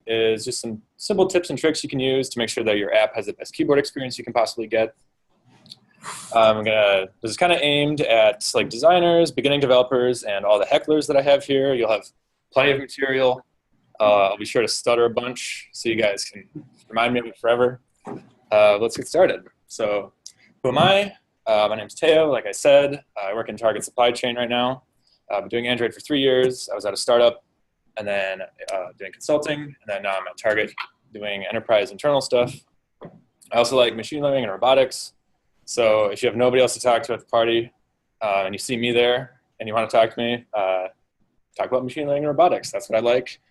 is just some simple tips and tricks you can use to make sure that your app has the best keyboard experience you can possibly get. This is kind of aimed at like designers, beginning developers, and all the hecklers that I have here. You'll have plenty of material. I'll be sure to stutter a bunch so you guys can remind me of it forever. Let's get started. So who am I? My name's Theo, like I said. I work in Target supply chain right now. I've been doing Android for 3 years. I was at a startup and then doing consulting, and then now I'm at Target doing enterprise internal stuff. I also like machine learning and robotics. So if you have nobody else to talk to at the party and you see me there and you want to talk to me, talk about machine learning and robotics. That's what I like.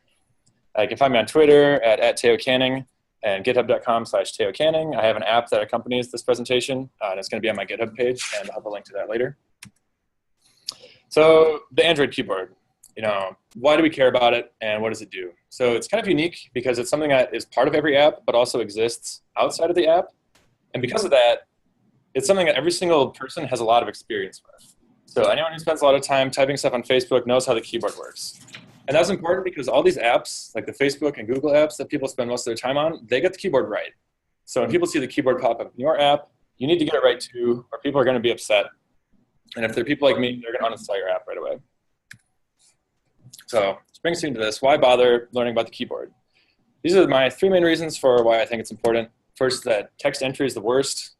You can find me on Twitter at Theo Canning and github.com/Theo Canning. I have an app that accompanies this presentation, and it's going to be on my GitHub page, and I'll have a link to that later. So the Android keyboard, why do we care about it and what does it do? So it's kind of unique because it's something that is part of every app, but also exists outside of the app. And because of that, it's something that every single person has a lot of experience with. So anyone who spends a lot of time typing stuff on Facebook knows how the keyboard works. And that's important because all these apps, like the Facebook and Google apps that people spend most of their time on, they get the keyboard right. So when people see the keyboard pop up in your app, you need to get it right too, or people are going to be upset. And if they're people like me, they're going to uninstall your app right away. So this brings me to this. Why bother learning about the keyboard? These are my 3 main reasons for why I think it's important. First, that text entry is the worst.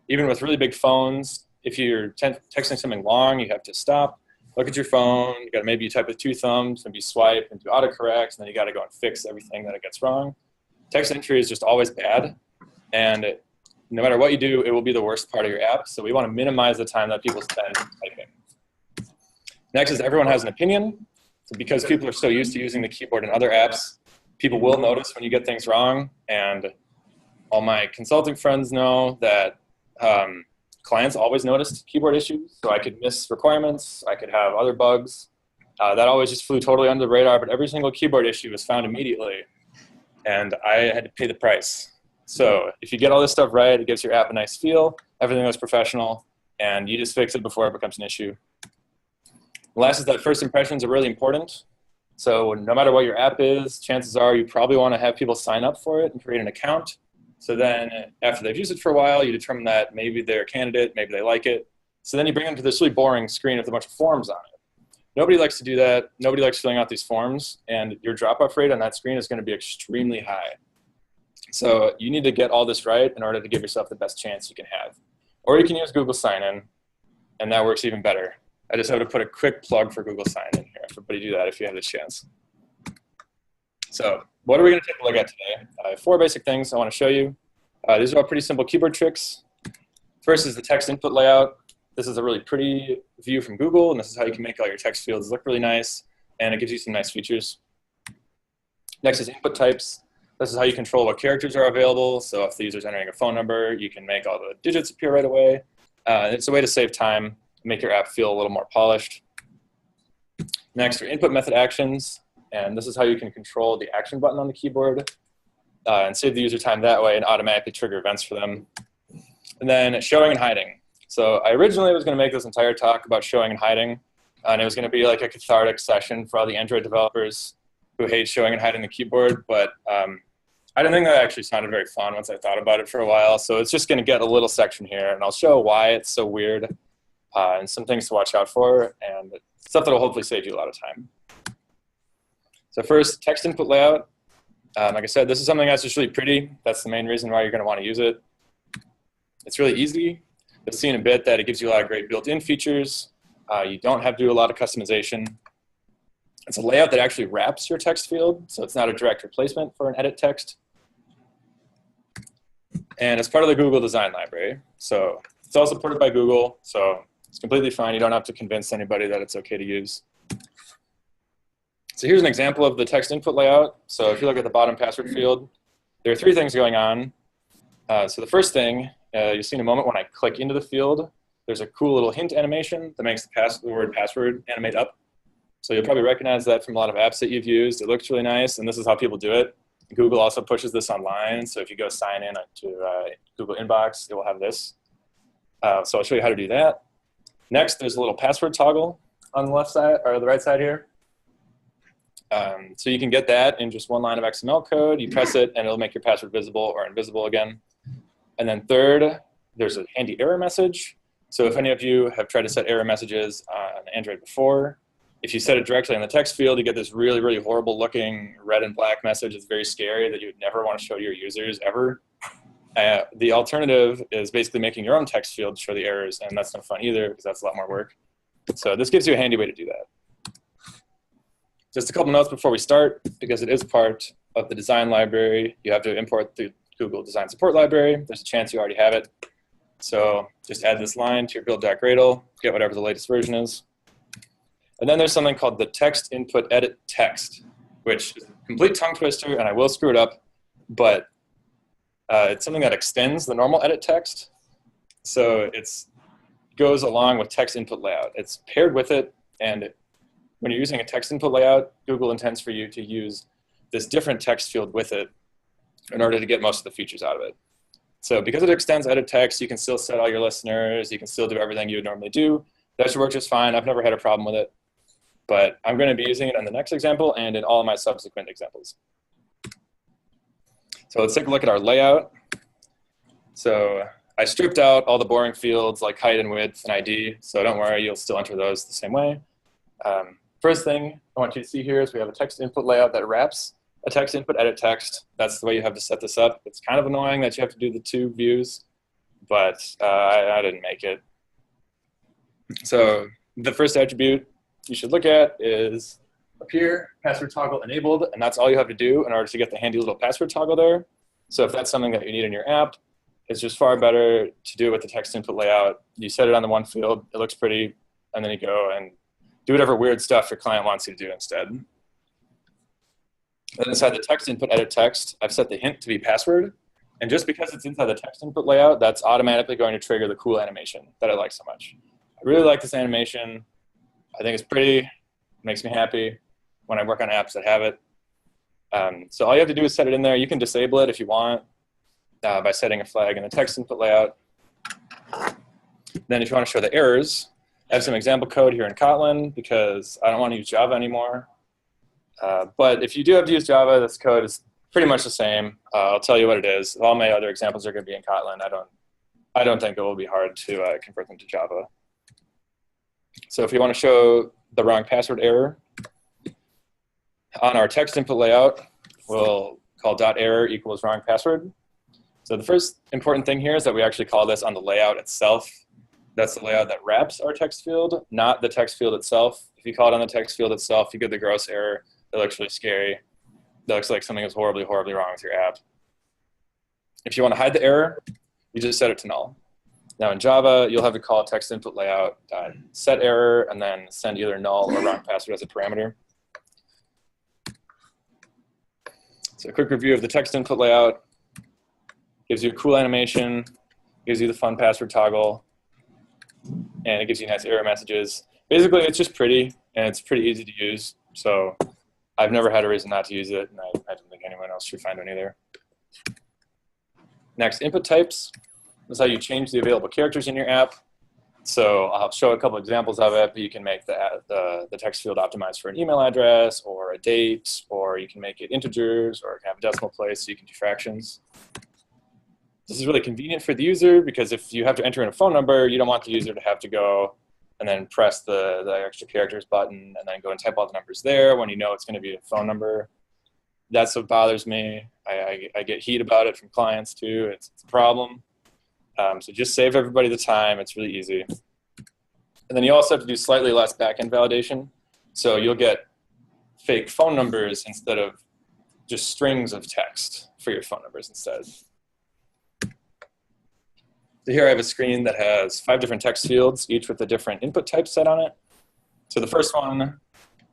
Even with really big phones, if you're texting something long, you have to stop, look at your phone. You got to maybe type with 2 thumbs, maybe swipe and do autocorrect, and then you got to go and fix everything that it gets wrong. Text entry is just always bad, and no matter what you do, it will be the worst part of your app. So we want to minimize the time that people spend typing. Next is everyone has an opinion. So because people are so used to using the keyboard in other apps, people will notice when you get things wrong. And all my consulting friends know that clients always noticed keyboard issues. So I could miss requirements. I could have other bugs. That always just flew totally under the radar. But every single keyboard issue was found immediately. And I had to pay the price. So if you get all this stuff right, it gives your app a nice feel. Everything looks professional. And you just fix it before it becomes an issue. The last is that first impressions are really important. So no matter what your app is, chances are you probably want to have people sign up for it and create an account. So then after they've used it for a while, you determine that maybe they're a candidate, maybe they like it. So then you bring them to this really boring screen with a bunch of forms on it. Nobody likes to do that. Nobody likes filling out these forms. And your drop-off rate on that screen is going to be extremely high. So you need to get all this right in order to give yourself the best chance you can have. Or you can use Google Sign-In, and that works even better. I just have to put a quick plug for Google Sign-In here. Everybody do that if you have the chance. So what are we going to take a look at today? I have 4 basic things I want to show you. These are all pretty simple keyboard tricks. First is the text input layout. This is a really pretty view from Google, and this is how you can make all your text fields look really nice, and it gives you some nice features. Next is input types. This is how you control what characters are available. So if the user's entering a phone number, you can make all the digits appear right away. It's a way to save time, make your app feel a little more polished. Next are input method actions. And this is how you can control the action button on the keyboard and save the user time that way and automatically trigger events for them. And then showing and hiding. So I originally was going to make this entire talk about showing and hiding. And it was going to be like a cathartic session for all the Android developers who hate showing and hiding the keyboard. But I didn't think that actually sounded very fun once I thought about it for a while. So it's just going to get a little section here. And I'll show why it's so weird and some things to watch out for and stuff that will hopefully save you a lot of time. So first, text input layout. Like I said, this is something that's just really pretty. That's the main reason why you're going to want to use it. It's really easy. You'll see in a bit that it gives you a lot of great built-in features. You don't have to do a lot of customization. It's a layout that actually wraps your text field, so it's not a direct replacement for an edit text. And it's part of the Google Design Library. So it's all supported by Google, so it's completely fine. You don't have to convince anybody that it's okay to use. So here's an example of the text input layout. So if you look at the bottom password field, there are 3 things going on. So the first thing, you'll see in a moment when I click into the field, there's a cool little hint animation that makes the word password animate up. So you'll probably recognize that from a lot of apps that you've used. It looks really nice, and this is how people do it. Google also pushes this online, so if you go sign in to Google Inbox, it will have this. So I'll show you how to do that. Next, there's a little password toggle on the left side, or the right side here. So you can get that in just one line of XML code. You press it, and it'll make your password visible or invisible again. And then third, there's a handy error message. So if any of you have tried to set error messages on Android before, if you set it directly in the text field, you get this really, really horrible looking red and black message. It's very scary that you would never want to show to your users ever. The alternative is basically making your own text field show the errors, and that's no fun either because that's a lot more work. So this gives you a handy way to do that. Just a couple notes before we start, because it is part of the design library. You have to import the Google Design Support Library. There's a chance you already have it. So just add this line to your build.gradle, get whatever the latest version is. And then there's something called the text input edit text, which is a complete tongue twister, and I will screw it up, but it's something that extends the normal edit text. So it goes along with text input layout. It's paired with it, and when you're using a text input layout, Google intends for you to use this different text field with it in order to get most of the features out of it. So because it extends edit text, you can still set all your listeners, you can still do everything you would normally do. That should work just fine. I've never had a problem with it, but I'm going to be using it in the next example and in all of my subsequent examples. So let's take a look at our layout. So I stripped out all the boring fields like height and width and ID, so don't worry, you'll still enter those the same way. First thing I want you to see here is we have a text input layout that wraps a text input edit text. That's the way you have to set this up. It's kind of annoying that you have to do the two views, but I didn't make it. So the first attribute you should look at is up here, password toggle enabled, and that's all you have to do in order to get the handy little password toggle there. So if that's something that you need in your app, it's just far better to do it with the text input layout. You set it on the one field, it looks pretty, and then you go and do whatever weird stuff your client wants you to do instead. Then inside the text input edit text, I've set the hint to be password. And just because it's inside the text input layout, that's automatically going to trigger the cool animation that I like so much. I really like this animation. I think it's pretty, it makes me happy when I work on apps that have it. So all you have to do is set it in there. You can disable it if you want by setting a flag in the text input layout. Then if you want to show the errors, I have some example code here in Kotlin because I don't want to use Java anymore. But if you do have to use Java, this code is pretty much the same. I'll tell you what it is. All my other examples are going to be in Kotlin. I don't think it will be hard to convert them to Java. So if you want to show the wrong password error, on our text input layout, we'll call .error equals wrong password. So the first important thing here is that we actually call this on the layout itself. That's the layout that wraps our text field, not the text field itself. If you call it on the text field itself, you get the gross error. It looks really scary. That looks like something is horribly, horribly wrong with your app. If you want to hide the error, you just set it to null. Now in Java, you'll have to call text input layout set error and then send either null or wrong password as a parameter. So a quick review of the text input layout. Gives you a cool animation, gives you the fun password toggle, and it gives you nice error messages. Basically, it's just pretty, and it's pretty easy to use. So I've never had a reason not to use it, and I don't think anyone else should find one either. Next, input types. This is how you change the available characters in your app. So I'll show a couple examples of it, but you can make the text field optimized for an email address or a date, or you can make it integers, or have a decimal place so you can do fractions. This is really convenient for the user because if you have to enter in a phone number, you don't want the user to have to go and then press the extra characters button and then go and type all the numbers there when you know it's going to be a phone number. That's what bothers me. I get heat about it from clients too. It's a problem. So just save everybody the time. It's really easy. And then you also have to do slightly less backend validation. So you'll get fake phone numbers instead of just strings of text for your phone numbers instead. So here I have a screen that has 5 different text fields, each with a different input type set on it. So the first one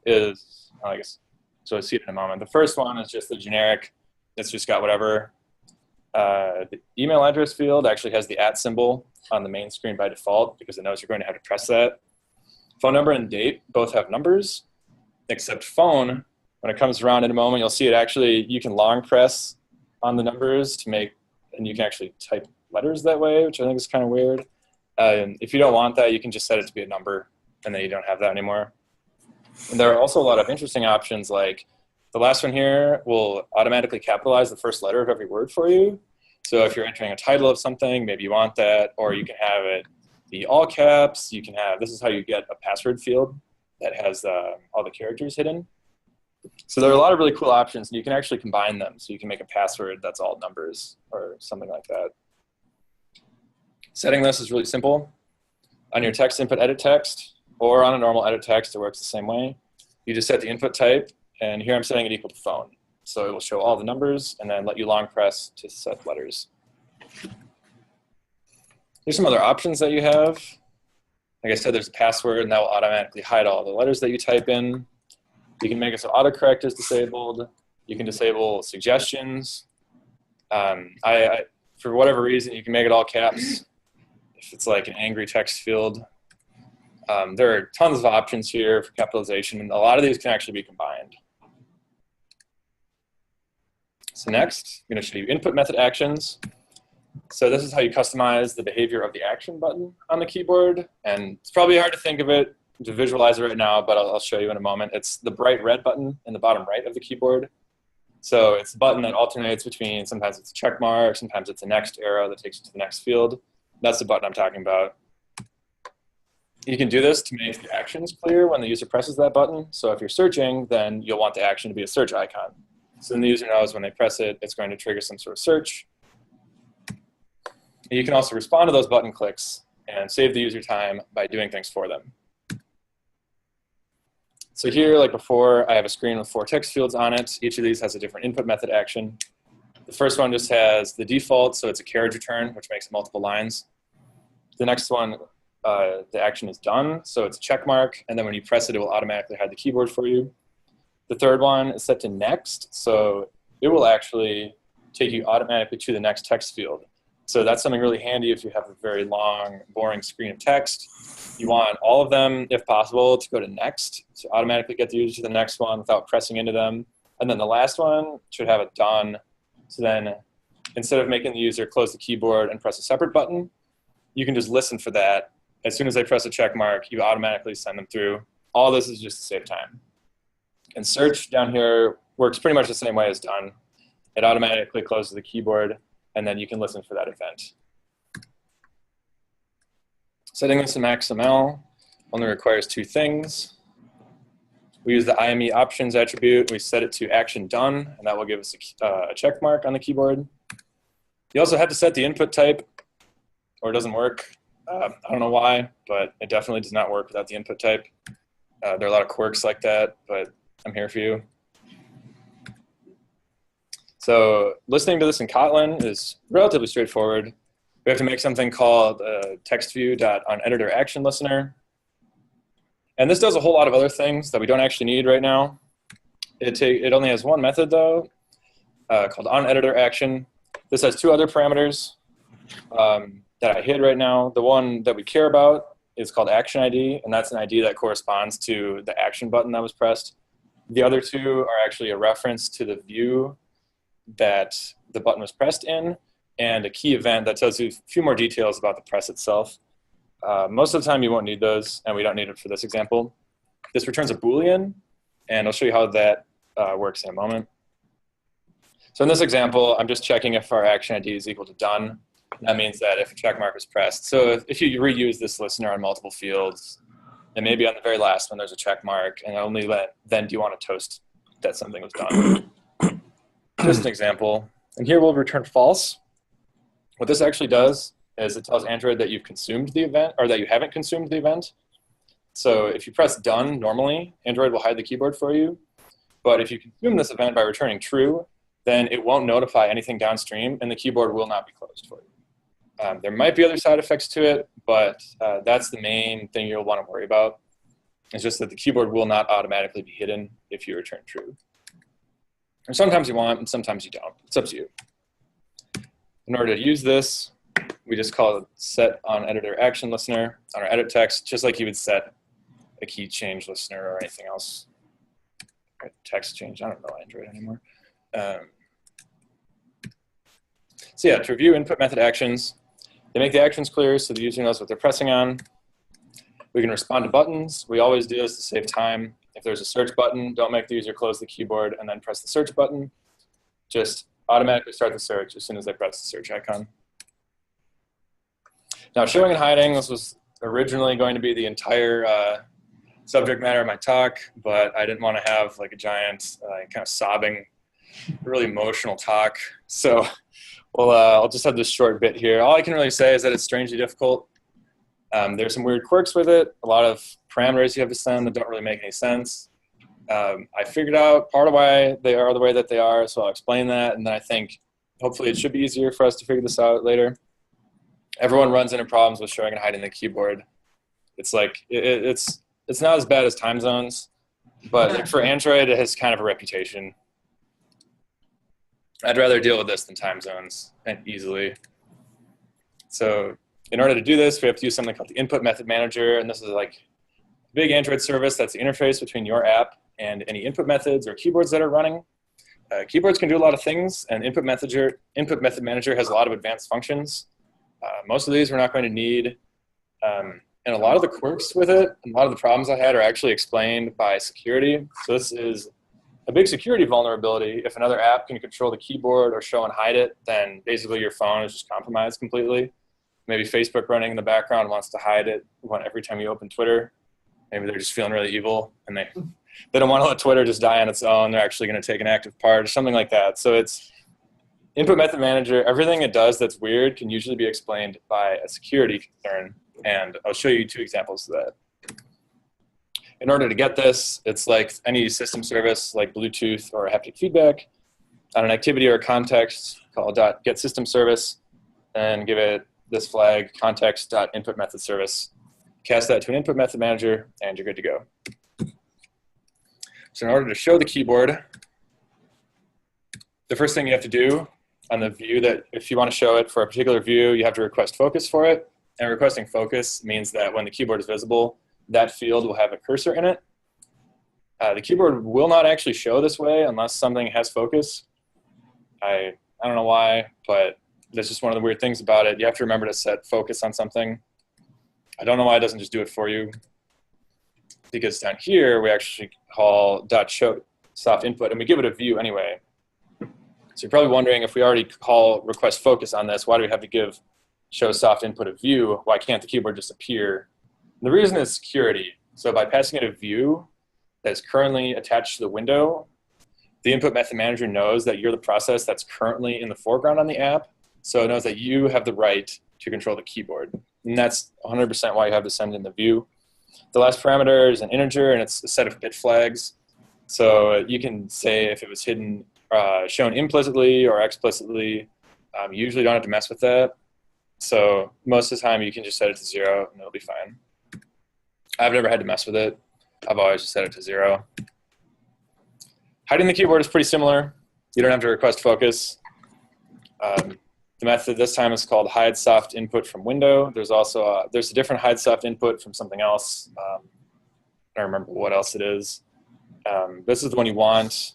is, I guess, so I'll see it in a moment. The first one is just the generic. It's just got whatever. The email address field actually has the @ symbol on the main screen by default because it knows you're going to have to press that. Phone number and date both have numbers, except phone, when it comes around in a moment, you'll see it actually, you can long press on the numbers to make, and you can actually type letters that way, which I think is kind of weird. If you don't want that, you can just set it to be a number, and then you don't have that anymore. And there are also a lot of interesting options like The last one here will automatically capitalize the first letter of every word for you. So if you're entering a title of something, maybe you want that, or you can have it be all caps. You can have, this is how you get a password field that has all the characters hidden. So there are a lot of really cool options, and you can actually combine them. So you can make a password that's all numbers or something like that. Setting this is really simple. On your text input edit text, or on a normal edit text, it works the same way. You just set the input type, and here I'm setting it equal to phone. So it will show all the numbers and then let you long press to set letters. Here's some other options that you have. Like I said, there's a password, and that will automatically hide all the letters that you type in. You can make it so autocorrect is disabled. You can disable suggestions. For whatever reason, you can make it all caps if it's like an angry text field. There are tons of options here for capitalization, and a lot of these can actually be combined. So next, I'm going to show you input method actions. So this is how you customize the behavior of the action button on the keyboard. And it's probably hard to think of it, to visualize it right now, but I'll show you in a moment. It's the bright red button in the bottom right of the keyboard. So it's a button that alternates between, sometimes it's a check mark, sometimes it's a next arrow that takes you to the next field. That's the button I'm talking about. You can do this to make the actions clear when the user presses that button. So if you're searching, then you'll want the action to be a search icon. So then the user knows when they press it, it's going to trigger some sort of search. And you can also respond to those button clicks and save the user time by doing things for them. So here, like before, I have a screen with 4 text fields on it. Each of these has a different input method action. The first one just has the default, so it's a carriage return, which makes multiple lines. The next one, the action is done, so it's a check mark, and then when you press it, it will automatically hide the keyboard for you. The third one is set to next, so it will actually take you automatically to the next text field. So that's something really handy if you have a very long, boring screen of text. You want all of them, if possible, to go to next, to automatically get the user to the next one without pressing into them. And then the last one should have it done. So then instead of making the user close the keyboard and press a separate button, you can just listen for that. As soon as they press a check mark, you automatically send them through. All this is just to save time. And search down here works pretty much the same way as done. It automatically closes the keyboard, and then you can listen for that event. Setting this in XML only requires 2 things. We use the IME options attribute. We set it to action done, and that will give us a check mark on the keyboard. You also have to set the input type, or it doesn't work. I don't know why, but it definitely does not work without the input type. There are a lot of quirks like that, but I'm here for you. So listening to this in Kotlin is relatively straightforward. We have to make something called TextView.onEditorActionListener. And this does a whole lot of other things that we don't actually need right now. It only has one method, though, called onEditorAction. This has 2 other parameters that I hid right now. The one that we care about is called action ID, and that's an ID that corresponds to the action button that was pressed. The other 2 are actually a reference to the view that the button was pressed in, and a key event that tells you a few more details about the press itself. Most of the time you won't need those, and we don't need it for this example. This returns a Boolean, and I'll show you how that works in a moment. So in this example, I'm just checking if our action ID is equal to done. That means that if a check mark is pressed. So if you reuse this listener on multiple fields, and maybe on the very last one there's a check mark, and only then do you want to toast that something was done. Just an example. And here we'll return false. What this actually does is it tells Android that you've consumed the event, or that you haven't consumed the event. So if you press done normally, Android will hide the keyboard for you. But if you consume this event by returning true, then it won't notify anything downstream, and the keyboard will not be closed for you. There might be other side effects to it, but that's the main thing you'll want to worry about. It's just that the keyboard will not automatically be hidden if you return true. And sometimes you want, and sometimes you don't. It's up to you. In order to use this, we just call it set on editor action listener on our edit text, just like you would set a key change listener or anything else. Text change, I don't know Android anymore. So yeah, to review input method actions, they make the actions clear so the user knows what they're pressing on. We can respond to buttons. We always do this to save time. If there's a search button, don't make the user close the keyboard and then press the search button. Just automatically start the search as soon as they press the search icon. Now, showing and hiding, this was originally going to be the entire subject matter of my talk, but I didn't want to have like a giant kind of sobbing, really emotional talk. So I'll just have this short bit here. All I can really say is that it's strangely difficult. There's some weird quirks with it, a lot of parameters you have to send that don't really make any sense. I figured out part of why they are the way that they are, so I'll explain that, and then I think hopefully it should be easier for us to figure this out later. Everyone runs into problems with showing and hiding the keyboard. It's like, it's not as bad as time zones, but like for Android, it has kind of a reputation. I'd rather deal with this than time zones, and easily. So in order to do this, we have to use something called the input method manager, and this is like a big Android service that's the interface between your app and any input methods or keyboards that are running. Keyboards can do a lot of things, and input method manager has a lot of advanced functions. Most of these we're not going to need, and a lot of the quirks with it, and a lot of the problems I had are actually explained by security. So this is a big security vulnerability. If another app can control the keyboard or show and hide it, then basically your phone is just compromised completely. Maybe Facebook running in the background wants to hide it every time you open Twitter. Maybe they're just feeling really evil, and they don't want to let Twitter just die on its own. They're actually going to take an active part or something like that. So it's input method manager. Everything it does that's weird can usually be explained by a security concern, and I'll show you 2 examples of that. In order to get this, it's like any system service like Bluetooth or haptic feedback on an activity or a context, call .getSystemService, and give it this flag, context.inputMethodService. Cast that to an input method manager, and you're good to go. So in order to show the keyboard, the first thing you have to do on the view that if you want to show it for a particular view, you have to request focus for it. And requesting focus means that when the keyboard is visible, that field will have a cursor in it. The keyboard will not actually show this way unless something has focus. I don't know why, but that's just one of the weird things about it. You have to remember to set focus on something. I don't know why it doesn't just do it for you. Because down here, we actually call .show soft input, and we give it a view anyway. So you're probably wondering, if we already call request focus on this, why do we have to give show soft input a view? Why can't the keyboard just appear? And the reason is security. So by passing it a view that is currently attached to the window, the input method manager knows that you're the process that's currently in the foreground on the app. So it knows that you have the right to control the keyboard. And that's 100% why you have to send in the view. The last parameter is an integer, and it's a set of bit flags. So you can say if it was hidden, shown implicitly or explicitly. You usually don't have to mess with that. So most of the time, you can just set it to 0, and it'll be fine. I've never had to mess with it. I've always just set it to 0. Hiding the keyboard is pretty similar. You don't have to request focus. The method this time is called hide soft input from window. There's also there's a different hide soft input from something else. I don't remember what else it is. This is the one you want.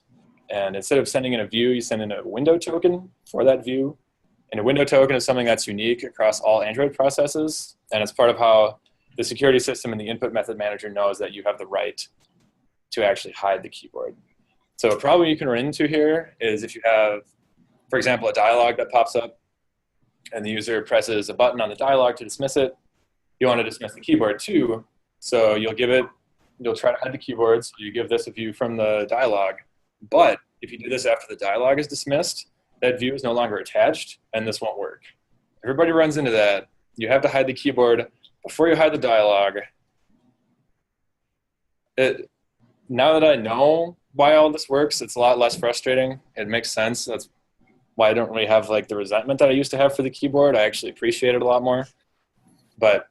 And instead of sending in a view, you send in a window token for that view. And a window token is something that's unique across all Android processes. And it's part of how the security system and the input method manager knows that you have the right to actually hide the keyboard. So a problem you can run into here is if you have, for example, a dialog that pops up and the user presses a button on the dialog to dismiss it, you want to dismiss the keyboard too. So you'll try to hide the keyboard, so you give this a view from the dialog. But if you do this after the dialog is dismissed, that view is no longer attached, and this won't work. Everybody runs into that. You have to hide the keyboard before you hide the dialog. Now that I know why all this works, it's a lot less frustrating. It makes sense. That's why I don't really have like the resentment that I used to have for the keyboard. I actually appreciate it a lot more. But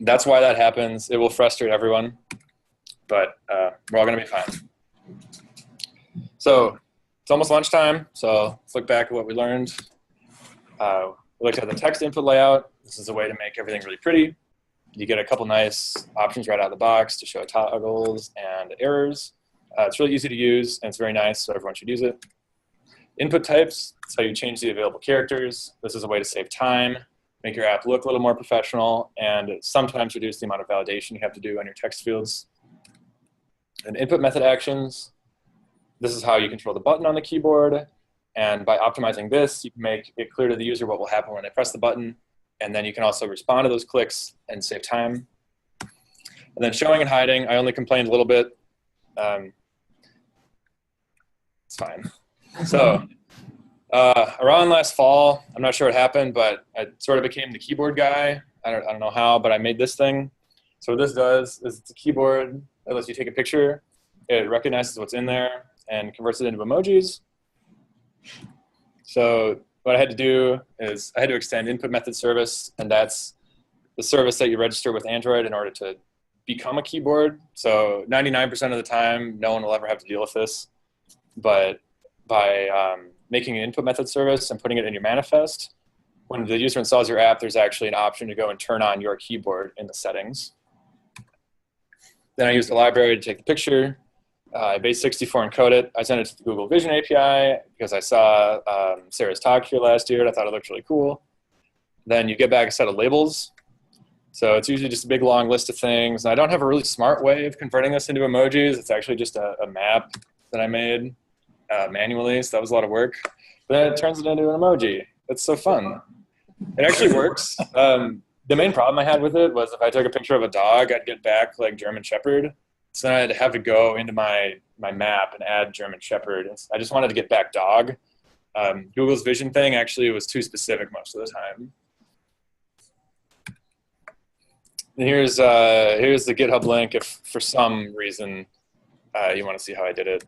that's why that happens. It will frustrate everyone, but we're all going to be fine. So it's almost lunchtime, so let's look back at what we learned. We looked at the text input layout. This is a way to make everything really pretty. You get a couple nice options right out of the box to show toggles and errors. It's really easy to use, and it's very nice, so everyone should use it. Input types, that's how you change the available characters. This is a way to save time, make your app look a little more professional, and sometimes reduce the amount of validation you have to do on your text fields. And input method actions, this is how you control the button on the keyboard. And by optimizing this, you can make it clear to the user what will happen when they press the button. And then you can also respond to those clicks and save time. And then showing and hiding, I only complained a little bit. It's fine. So around last fall, I'm not sure what happened, but I sort of became the keyboard guy. I don't know how, but I made this thing. So what this does is it's a keyboard that lets you take a picture. It recognizes what's in there and converts it into emojis. So what I had to do is I had to extend input method service, and that's the service that you register with Android in order to become a keyboard. So 99% of the time, no one will ever have to deal with this. But by making an input method service and putting it in your manifest, when the user installs your app, there's actually an option to go and turn on your keyboard in the settings. Then I used the library to take the picture. I base64 encode it. I sent it to the Google Vision API because I saw Sarah's talk here last year and I thought it looked really cool. Then you get back a set of labels. So it's usually just a big long list of things. And I don't have a really smart way of converting this into emojis. It's actually just a map that I made manually, so that was a lot of work. But then it turns it into an emoji. It's so fun. It actually works. The main problem I had with it was if I took a picture of a dog, I'd get back like German Shepherd. So then I'd have to go into my map and add German Shepherd. I just wanted to get back dog. Google's vision thing actually was too specific most of the time. And here's the GitHub link if for some reason you want to see how I did it.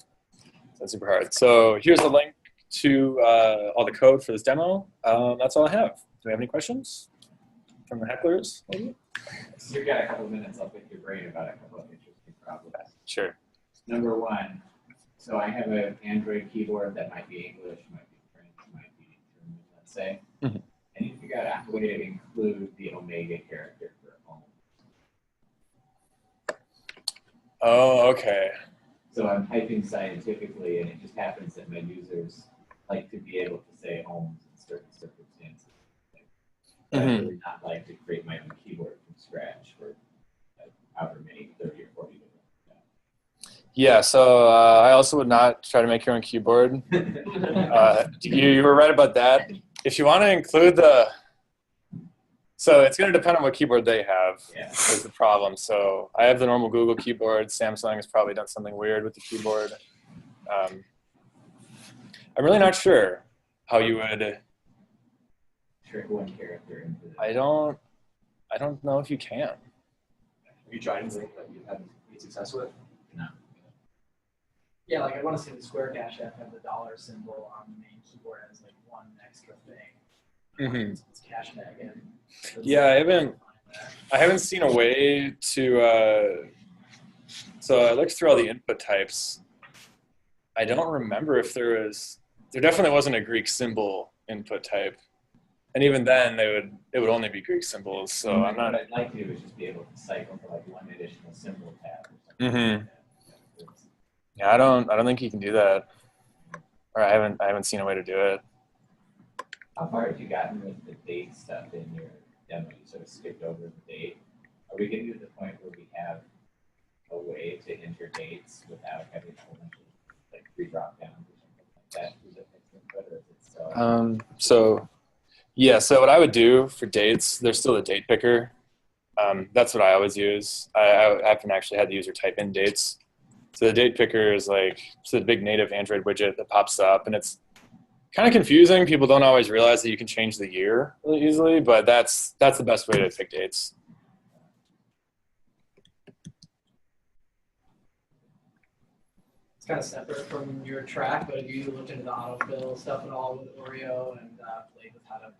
It's not super hard. So here's the link to all the code for this demo. That's all I have. Do we have any questions from the hecklers? Maybe? So you've got a couple minutes. I'll pick your brain about a couple of interesting problems. Sure. Number one, so I have an Android keyboard that might be English, might be French, might be German, let's say. Mm-hmm. And you figure out a way to include the omega character for home. Oh, okay. So I'm typing scientifically, and it just happens that my users like to be able to say homes in certain circumstances. Mm-hmm. I really not like to create my own keyboard from scratch for however many, 30 or 40 different. Yeah, so I also would not try to make your own keyboard. You were right about that. If you want to include so it's going to depend on what keyboard they have, is the problem. So I have the normal Google keyboard. Samsung has probably done something weird with the keyboard. I'm really not sure how you would. Trick one character into the... I don't know if you can. Have you tried anything that you haven't had success with? No. Yeah, like I want to see the square dash F have the dollar symbol on the main keyboard as like one extra thing. Mm-hmm. It's cache tag in. Yeah, I haven't seen a way to. So I looked through all the input types. I don't remember if there definitely wasn't a Greek symbol input type. And even then, it would only be Greek symbols. So I'm not. What I'd like to do is just be able to cycle for like one additional symbol tab. Or something Mm-hmm. like that. Yeah, I don't think you can do that, or I haven't seen a way to do it. How far have you gotten with the date stuff in your demo? You sort of skipped over the date. Are we getting to the point where we have a way to enter dates without having a whole bunch of like free drop downs or something like that? Is it input or is it still? So yeah, so what I would do for dates, there's still a date picker. That's what I always use. I haven't actually had the user type in dates. So the date picker is it's a big native Android widget that pops up, and it's kind of confusing. People don't always realize that you can change the year really easily, but that's the best way to pick dates. It's kind of separate from your track, but have you looked into the autofill stuff at all with Oreo and played with how to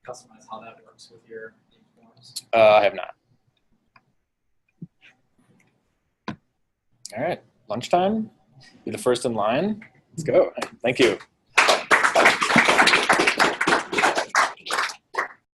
customize how that works with your forms? I have not. All right, lunchtime. Be the first in line. Let's go. Thank you.